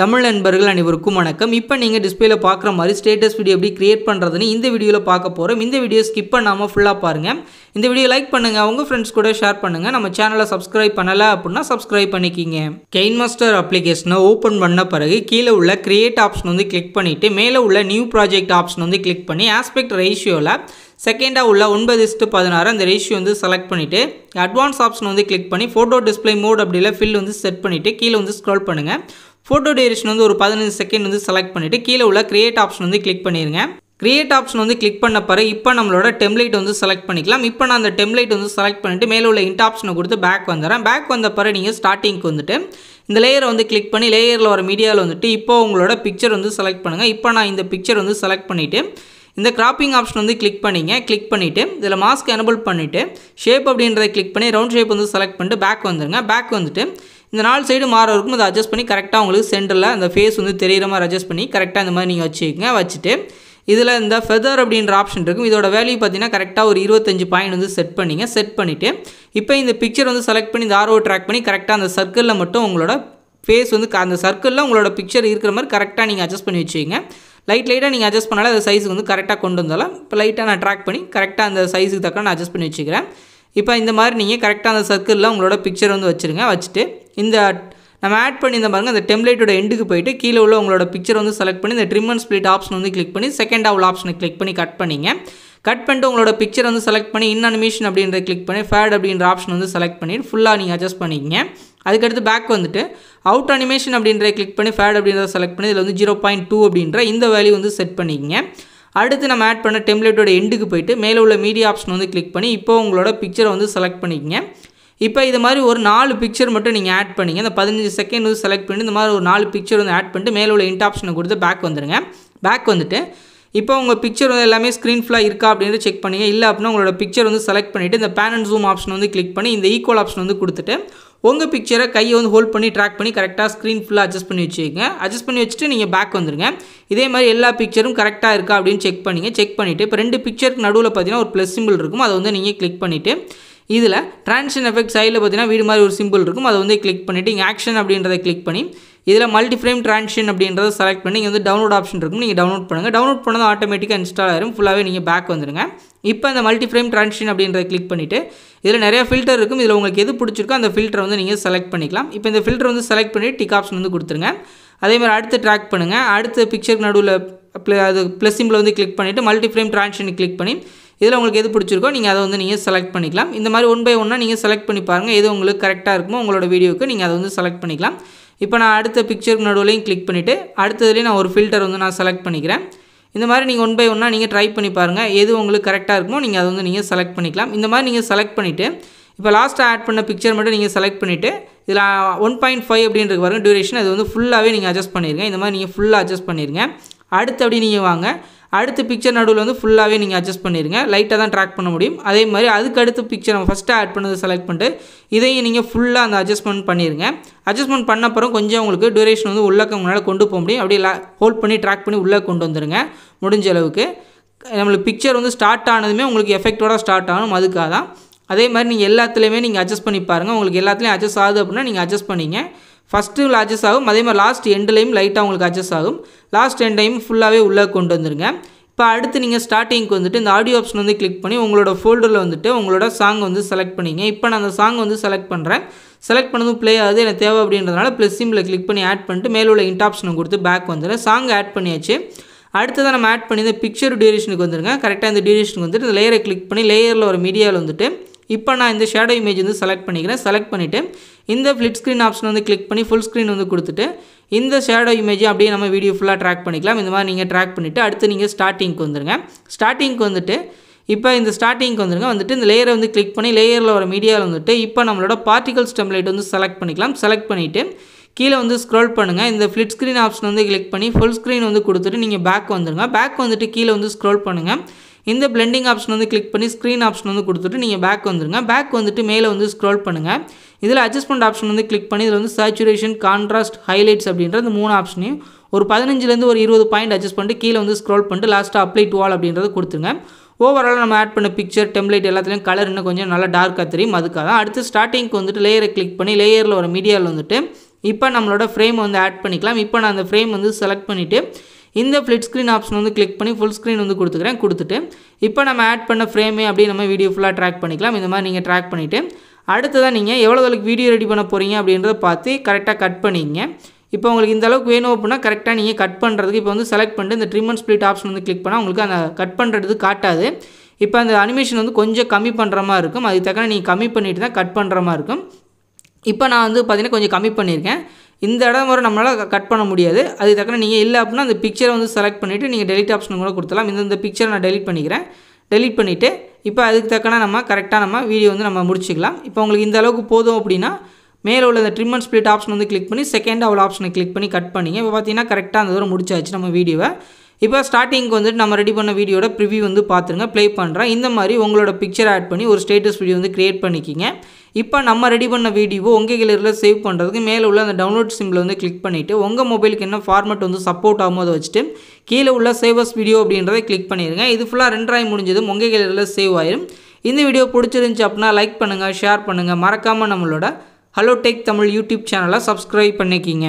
தமிழ் நண்பர்கள் அனைவருக்கும் வணக்கம். இப்போ நீங்க டிஸ்ப்ளேல பார்க்குற மாதிரி ஸ்டேட்டஸ் வீடியோ எப்படி கிரியேட் பண்றதுன்னு இந்த வீடியோல பார்க்க போறோம். இந்த வீடியோ ஸ்கிப் பண்ணாம ஃபுல்லா பாருங்க. இந்த வீடியோ லைக் பண்ணுங்க, உங்க ஃப்ரெண்ட்ஸ் கூட ஷேர் பண்ணுங்க. நம்ம சேனலை சப்ஸ்கிரைப் பண்ணல அப்படினா சப்ஸ்கிரைப் பண்ணிக்கிங்க. கெயின்மாஸ்டர் அப்ளிகேஷனை ஓபன் பண்ண பிறகு கீழே உள்ள கிரியேட் ஆப்ஷன் வந்து கிளிக் பண்ணிட்டு மேலே உள்ள நியூ ப்ராஜெக்ட் ஆப்ஷன் வந்து கிளிக் பண்ணி ஆஸ்பெக்ட் ரேஷியோல செகண்டா உள்ள 9:16 அந்த ரேஷியோ வந்து செலக்ட் பண்ணிட்டு அட்வான்ஸ் ஆப்ஷன் வந்து கிளிக் பண்ணி போட்டோ டிஸ்ப்ளே மோட் அப்படில ஃபில் வந்து செட் பண்ணிட்டு கீழே வந்து ஸ்க்ரோல் பண்ணுங்க. போட்டோ டியூரேஷன் வந்து ஒரு 15 செகண்ட் வந்து செலக்ட் பண்ணிட்டு கீழே உள்ள கிரியேட் ஆப்ஷன் வந்து கிளிக் பண்ணிருங்க. கிரியேட் ஆப்ஷன் வந்து கிளிக் பண்ண பிறகு இப்போ நம்மளோட டெம்ப்ளேட் வந்து செலக்ட் பண்ணிக்கலாம். இப்போ நான் அந்த டெம்ப்ளேட் வந்து செலக்ட் பண்ணிட்டு மேலே உள்ள இன்ட் ஆப்ஷனை கொடுத்து பேக் வந்துடுறேன். பேக் வந்த பிறகு நீங்கள் ஸ்டார்டிங்க்கு வந்துட்டு இந்த லேயரை வந்து கிளிக் பண்ணி லேயரில் வர மீடியாவில் வந்துட்டு இப்போ உங்களோட பிக்சர் வந்து செலக்ட் பண்ணுங்கள். இப்போ நான் இந்த பிக்சர் வந்து செலக்ட் பண்ணிவிட்டு இந்த கிராப்பிங் ஆப்ஷன் வந்து கிளிக் பண்ணிவிட்டு இதில் மாஸ்க் எனபிள் பண்ணிவிட்டு ஷேப் அப்படின்றத கிளிக் பண்ணி ரவுண்ட் ஷேப் வந்து செலக்ட் பண்ணிட்டு பேக் வந்துடுங்க. பேக் வந்துட்டு இந்த 4 சைடு மாற இருக்கும் அதை அட்ஜஸ்ட் பண்ணி கரெக்டாக உங்களுக்கு சென்டரில் அந்த ஃபேஸ் வந்து தெரிகிற மாதிரி அட்ஜஸ்ட் பண்ணி கரெக்டாக இந்த மாதிரி நீங்கள் வச்சுட்டு இதில் இந்த ஃபெதர் அப்படின்ற ஆப்ஷன் இருக்கும். இதோட வேல்யூ பார்த்தீங்கன்னா கரெக்டாக ஒரு 25 பாயிண்ட் வந்து செட் பண்ணிவிட்டு இப்போ இந்த பிக்சர் வந்து செலக்ட் பண்ணி இந்த ஆர்ஓ ட்ராக் பண்ணி கரெக்டாக அந்த சர்க்கிளில் மட்டும் உங்களோட ஃபேஸ் வந்து அந்த சர்க்கிளில் உங்களோட பிக்சர் இருக்கிற மாதிரி கரெக்டாக நீங்கள் அட்ஜஸ்ட் பண்ணி வச்சுக்கிங்க. லைட்டாக நீங்கள் அட்ஜஸ்ட் பண்ணாலும் அந்த சைஸுக்கு வந்து கரெக்டாக கொண்டு வந்தாலும் இப்போ லைட்டாக நான் ட்ராக் பண்ணி கரெக்டாக அந்த சைஸுக்கு தக்க நான் அட்ஜஸ்ட் பண்ணி வச்சுக்கிறேன். இப்போ இந்த மாதிரி நீங்கள் கரெக்டாக அந்த சர்க்கிளில் உங்களோட பிக்சர் வந்து வச்சுட்டு இந்த நம்ம ஆட் பண்ணி இந்த பாருங்கள் அந்த டெம்ப்ளேட்டோட எண்டுக்கு போயிட்டு கீழே உள்ள உங்களோட பிக்சர் வந்து செலக்ட் பண்ணி இந்த ட்ரிம் அண்ட் ஸ்ப்ளிட் ஆப்ஷன் வந்து கிளிக் பண்ணி செகண்டாக உள்ள ஆப்ஷனை கிளிக் பண்ணி கட் பண்ணிட்டு உங்களோட பிக்சர் வந்து செலக்ட் பண்ணி இன் அனிமேஷன் அப்படின்ற கிளிக் பண்ணி ஃபேட் அப்படின்ற ஆப்ஷன் வந்து செலக்ட் பண்ணிட்டு ஃபுல்லாக நீங்கள் அட்ஜஸ்ட் பண்ணிக்கிங்க. அதுக்கடுத்து பேக் வந்துட்டு அவுட் அனிமேஷன் அப்படின்ற கிளிக் பண்ணி ஃபேட் அப்படின்றத செலக்ட் பண்ணி இதில் வந்து 0.2 அப்படின்ற இந்த வேல்யூ வந்து செட் பண்ணிக்கிங்க. அடுத்து நம்ம ஆட் பண்ண டெம்ப்ளேட்டோட எண்டுக்கு போயிட்டு மேலே உள்ள மீடியா ஆப்ஷன் வந்து கிளிக் பண்ணி இப்போ உங்களோட பிக்சரை வந்து செலக்ட் பண்ணிக்கிங்க. இப்போ இது மாதிரி ஒரு 4 பிக்சர் மட்டும் நீங்கள் ஆட் பண்ணிங்க. இந்த 15 செகண்ட் வந்து செலக்ட் பண்ணி இந்த மாதிரி ஒரு 4 பிக்சர் வந்து ஆட் பண்ணிட்டு மேலே உள்ள இன்ட் ஆப்ஷனை கொடுத்து பேக் வந்துடுங்க. பேக் வந்துட்டு இப்போ உங்கள் பிக்சர் வந்து எல்லாமே ஸ்க்ரீன் ஃபுல்லாக இருக்கா அப்படின்னு செக் பண்ணிங்க. இல்லை அப்படின்னா உங்களோட பிக்சர் வந்து செலக்ட் பண்ணிவிட்டு இந்த பேன் அண்ட் ஜூம் ஆப்ஷன் வந்து கிளிக் பண்ணி இந்த ஈக்குவல் ஆப்ஷன் வந்து கொடுத்துட்டு உங்கள் பிக்சரை கையை வந்து ஹோல்ட் பண்ணி ட்ராக் பண்ணி கரெக்டாக ஸ்க்ரீன் ஃபுல்லாக அட்ஜஸ்ட் பண்ணி வச்சுக்கோங்க. அட்ஜஸ்ட் பண்ணி வச்சுட்டு நீங்கள் பேக் வந்துடுங்க. இதே மாதிரி எல்லா பிக்சரும் கரெக்டாக இருக்கா அப்படின்னு செக் பண்ணிவிட்டு இப்போ 2 பிக்சருக்கு நடுவில் பார்த்தீங்கன்னா ஒரு ப்ளஸ் சிம்பிள் இருக்கும். அதை வந்து நீங்கள் கிளிக் பண்ணிவிட்டு இதில் ட்ரான்சிஷன் எஃபெக்ட் சைடில் பார்த்தீங்கன்னா வீடு மாதிரி ஒரு சிம்பிள் இருக்கும். அதை வந்து கிளிக் பண்ணிவிட்டு இங்கே ஆக்ஷன் அப்படின்றத கிளிக் பண்ணி இதில் மல்டி ஃப்ரேம் ட்ரான்சிஷன் அப்படின்றத செலக்ட் பண்ணி இங்கே வந்து டவுன்லோட் ஆப்ஷன் இருக்கும். நீங்கள் டவுன்லோட் பண்ணுங்கள். டவுன்லோட் பண்ணது ஆட்டோமேட்டிக்காக இன்ஸ்டால் ஆயிரும். ஃபுல்லாகவே நீங்கள் பேக் வந்துடுங்க. இப்போ இந்த மல்டி ஃப்ரேம் ட்ரான்சிஷன் அப்படின்றத கிளிக் பண்ணிவிட்டு இதில் நிறைய ஃபில்டர் இருக்கும். இதில் உங்களுக்கு எது பிடிச்சிருக்கோ அந்த ஃபில்டரை வந்து நீங்கள் செலக்ட் பண்ணிக்கலாம். இப்போ இந்த ஃபில்டர் வந்து செலக்ட் பண்ணி டிக் ஆப்ஷன் வந்து கொடுத்துருங்க. அதே மாதிரி அடுத்து ட்ராக் பண்ணுங்கள். அடுத்த பிக்சருக்கு நடுவில் அது ப்ளஸ் சிம்பிள் வந்து கிளிக் பண்ணிவிட்டு மல்டி ஃப்ரேம் ட்ரான்சிஷன் கிளிக் பண்ணி இதில் உங்களுக்கு எது பிடிச்சிருக்கோ நீங்கள் அதை வந்து நீங்கள் செலக்ட் பண்ணிக்கலாம். இந்த மாதிரி 1 by 1 நீங்கள் செலக்ட் பண்ணி பாருங்கள். எது உங்களுக்கு கரெக்டாக இருக்குமோ உங்களோட வீடியோவுக்கு நீங்கள் அதை வந்து செலக்ட் பண்ணிக்கலாம். இப்போ நான் அடுத்த பிக்சருக்கு நடுவுலையும் கிளிக் பண்ணிவிட்டு அடுத்ததுலேயும் நான் ஒரு ஃபில்டர் வந்து நான் செலக்ட் பண்ணிக்கிறேன். இந்த மாதிரி நீங்கள் 1 by 1 நீங்கள் ட்ரை பண்ணி பாருங்கள். எது உங்களுக்கு கரெக்டாக இருக்குமோ நீங்கள் அதை வந்து நீங்கள் செலக்ட் பண்ணிக்கலாம். இந்த மாதிரி நீங்கள் செலக்ட் பண்ணிவிட்டு இப்போ லாஸ்ட்டாக ஆட் பண்ண பிக்சர் மட்டும் நீங்கள் செலக்ட் பண்ணிவிட்டு இதில் 1.5 அப்படின்றது பாருங்கள் டியூரேஷன் அது வந்து ஃபுல்லாகவே நீங்கள் அட்ஜஸ்ட் பண்ணிடுங்க. இந்த மாதிரி நீங்கள் ஃபுல்லாக அட்ஜஸ்ட் பண்ணிடுங்க. அடுத்து அப்படி நீங்கள் வாங்க அடுத்த பிக்சர் நடுவில் வந்து ஃபுல்லாகவே நீங்கள் அட்ஜஸ்ட் பண்ணிடுங்க. லைட்டாக தான் ட்ராக் பண்ண முடியும். அதே மாதிரி அதுக்கு அடுத்த பிக்சர் நம்ம ஃபஸ்ட்டு ஆட் பண்ணது செலக்ட் பண்ணிட்டு இதையும் நீங்கள் ஃபுல்லாக அந்த அட்ஜஸ்ட்மெண்ட் பண்ணிடுங்க. அட்ஜஸ்ட்மெண்ட் பண்ண அப்புறம் கொஞ்சம் உங்களுக்கு டியூரேஷன் வந்து உள்ளக்க உங்களால் கொண்டு போக முடியும். அப்படியே ஹோல்ட் பண்ணி ட்ராக் பண்ணி உள்ளே கொண்டு வந்துடுங்க. முடிஞ்ச அளவுக்கு நம்மளுக்கு பிக்சர் வந்து ஸ்டார்ட் ஆனதுமே உங்களுக்கு எஃபெக்டோட ஸ்டார்ட் ஆகணும். அதுக்காக தான். அதே மாதிரி நீங்கள் எல்லாத்துலேயுமே நீங்கள் அட்ஜஸ்ட் பண்ணி பாருங்கள். உங்களுக்கு எல்லாத்துலேயும் அட்ஜஸ்ட் ஆகுது அப்படின்னா நீங்கள் அட்ஜஸ்ட் பண்ணிங்க. ஃபஸ்ட்டு அட்ஜஸ்ட் ஆகும். அதே மாதிரி லாஸ்ட் எண்ட்லேயும் லைட்டாக உங்களுக்கு அட்ஜஸ்ட் ஆகும். லாஸ்ட் எண்ட் டைம் ஃபுல்லாகவே உள்ளே கொண்டு வந்துருங்க. இப்போ அடுத்து நீங்கள் ஸ்டார்டிங்க்கு வந்துட்டு இந்த ஆடியோ ஆப்ஷன் வந்து கிளிக் பண்ணி உங்களோட ஃபோல்டரில் வந்துட்டு உங்களோட சாங் வந்து செலக்ட் பண்ணிங்க. இப்போ நான் அந்த சாங் வந்து செலக்ட் பண்ணுறேன். செலக்ட் பண்ணதும் ப்ளே ஆகுது எனக்கு தேவை அப்படின்றதுனால ப்ளஸ் சிம்பிளை கிளிக் பண்ணி ஆட் பண்ணிட்டு மேலே உள்ள இன்ட் ஆப்ஷனை கொடுத்து பேக் வந்துடுறேன். சாங் ஆட் பண்ணியாச்சு. அடுத்ததான் நம்ம ஆட் பண்ணி இந்த பிக்சர் டியூரேஷனுக்கு வந்துடுங்க. கரெக்டாக இந்த டியூரேஷனுக்கு வந்துட்டு இந்த லேயரை கிளிக் பண்ணி லேயரில் ஒரு மீடியாவில் வந்துட்டு இப்போ நான் இந்த ஷேடோ இமேஜ் வந்து செலக்ட் பண்ணிக்கிறேன். செலக்ட் பண்ணிவிட்டு இந்த ஃப்ளிட் ஸ்க்ரீன் ஆப்ஷன் வந்து கிளிக் பண்ணி ஃபுல் ஸ்க்ரீன் வந்து கொடுத்துட்டு இந்த ஷேடோ இமேஜை அப்படியே நம்ம வீடியோ ஃபுல்லாக ட்ராக் பண்ணிக்கலாம். இந்த மாதிரி நீங்கள் ட்ராக் பண்ணிவிட்டு அடுத்து நீங்கள் ஸ்டார்டிங்க்கு வந்துடுங்க. ஸ்டார்டிங்க்கு வந்துட்டு இப்போ இந்த ஸ்டார்டிங்க்கு வந்துட்டு இந்த லேயரை வந்து கிளிக் பண்ணி லேயரில் ஒரு மீடியாவில் வந்துட்டு இப்போ நம்மளோட பார்ட்டிகல்ஸ் டெம்ப்ளேட் வந்து செலக்ட் பண்ணிக்கலாம். செலக்ட் பண்ணிவிட்டு கீழே வந்து ஸ்க்ரோல் பண்ணுங்கள். இந்த ஃப்ளிட் ஸ்க்ரீன் ஆப்ஷன் வந்து கிளிக் பண்ணி ஃபுல் ஸ்க்ரீன் வந்து கொடுத்துட்டு நீங்கள் பேக் வந்துடுங்க. பேக் வந்துட்டு கீழே வந்து ஸ்க்ரோல் பண்ணுங்கள். இந்த பிளெண்டிங் ஆப்ஷன் வந்து கிளிக் பண்ணி ஸ்க்ரீன் ஆப்ஷன் வந்து கொடுத்துட்டு நீங்கள் பேக் வந்துடுங்க. பேக் வந்துட்டு மேலே வந்து ஸ்க்ரோல் பண்ணுங்கள். இதில் அட்ஜஸ்ட்மெண்ட் ஆப்ஷன் வந்து கிளிக் பண்ணி இதில் வந்து சேச்சுரேஷன் கான்ட்ராஸ்ட் ஹைலைட்ஸ் அப்படின்ற இந்த 3 ஆப்ஷனையும் ஒரு 15லேருந்து ஒரு 20 பாயிண்ட் அட்ஜஸ்ட் பண்ணிட்டு கீழே வந்து ஸ்க்ரோல் பண்ணிட்டு லாஸ்ட்டாக அப்ளை டு ஆல் அப்படின்றத கொடுத்துருங்க. ஓவரால் நம்ம ஆட் பண்ண பிக்சர் டெம்ப்ளேட் எல்லாத்துலேயும் கலர் இன்னும் கொஞ்சம் நல்லா டார்க்காக தெரியும். அதுக்காக தான் அடுத்து ஸ்டார்டிங்க்கு வந்துட்டு லேயரை கிளிக் பண்ணி லேயரில் ஒரு மீடியாவில் வந்துட்டு இப்போ நம்மளோட ஃப்ரேம் வந்து ஆட் பண்ணிக்கலாம். இப்போ நான் அந்த ஃப்ரேம் வந்து செலக்ட் பண்ணிவிட்டு இந்த ஃப்ளிட் ஸ்க்ரீன் ஆப்ஷன் வந்து கிளிக் பண்ணி ஃபுல் ஸ்க்ரீன் வந்து கொடுத்துட்டு இப்போ நம்ம ஆட் பண்ண ஃப்ரேமே அப்படியே நம்ம வீடியோ ஃபுல்லாக ட்ராக் பண்ணிக்கலாம். இந்த மாதிரி நீங்கள் ட்ராக் பண்ணிவிட்டு அடுத்ததான் நீங்கள் எவ்வளோ அளவுக்கு வீடியோ ரெடி பண்ண போகிறீங்க அப்படின்றத பார்த்து கரெக்டாக கட் பண்ணிக்கங்க. இப்போ உங்களுக்கு இந்த அளவுக்கு வேணும் அப்படின்னா கரெக்டாக நீங்கள் கட் பண்ணுறதுக்கு இப்போ வந்து செலக்ட் பண்ணிட்டு இந்த ட்ரிம் அண்ட் ஸ்ப்ளிட் ஆப்ஷன் வந்து கிளிக் பண்ணால் உங்களுக்கு அந்த கட் பண்ணுறது காட்டாது. இப்போ அந்த அனிமேஷன் வந்து கொஞ்சம் கம்மி பண்ணுற மாதிரி இருக்கும். அதுக்கு தக்கன நீங்கள் கம்மி பண்ணிட்டு தான் கட் பண்ணுற மாதிரி இருக்கும். இப்போ நான் வந்து பார்த்தீங்கன்னா கொஞ்சம் கம்மி பண்ணியிருக்கேன். இந்த இடம் வரை நம்மளால் கட் பண்ண முடியாது. அதுக்கு தக்கன நீங்கள் இல்லை அப்படின்னா அந்த பிக்சரை வந்து செலக்ட் பண்ணிவிட்டு நீங்கள் டெலிட் ஆப்ஷன் கூட கொடுத்துலாம். இந்த பிக்சரை நான் டெலிட் பண்ணிக்கிறேன். டெலிட் பண்ணிவிட்டு இப்போ அதுக்கு தக்கன நம்ம கரெக்டாக நம்ம வீடியோ வந்து நம்ம முடிச்சிக்கலாம். இப்போ உங்களுக்கு இந்த அளவுக்கு போதும் அப்படின்னா மேலே உள்ள இந்த ட்ரிம் அண்ட் ஸ்ப்ளிட் ஆப்ஷன் வந்து கிளிக் பண்ணி செகண்ட் அவ்வளோ ஆப்ஷனை கிளிக் பண்ணி கட் பண்ணிங்க. இப்போ பார்த்தீங்கன்னா கரெக்டாக அந்த தூரம் முடிச்சாச்சு நம்ம வீடியோவை. இப்போ ஸ்டார்டிங்க்கு வந்துட்டு நம்ம ரெடி பண்ண வீடியோட ப்ரிவ்யூ வந்து பார்த்துருங்க. ப்ளே பண்ணுறேன். இந்த மாதிரி உங்களோட பிக்சர் ஆட் பண்ணி ஒரு ஸ்டேட்டஸ் வீடியோ வந்து க்ரியேட் பண்ணிக்கிங்க. இப்போ நம்ம ரெடி பண்ண வீடியோவை உங்கள் கேலரியில் சேவ் பண்ணுறதுக்கு மேலே உள்ள அந்த டவுன்லோட் சிம்பிள் வந்து கிளிக் பண்ணிவிட்டு உங்கள் மொபைலுக்கு என்ன ஃபார்மேட் வந்து சப்போர்ட் ஆகும் அதை வச்சுட்டு கீழே உள்ள சேவஸ் வீடியோ அப்படின்றத கிளிக் பண்ணிடுங்க. இது ஃபுல்லாக ரெண்டராய் முடிஞ்சதும் உங்கள் கேலரியில் சேவ் ஆயிடும். இந்த வீடியோ பிடிச்சிருந்துச்சி அப்படின்னா லைக் பண்ணுங்கள், ஷேர் பண்ணுங்கள். மறக்காமல் நம்மளோட ஹலோ டெக் தமிழ் யூடியூப் சேனலை சப்ஸ்கிரைப் பண்ணிக்கிங்க.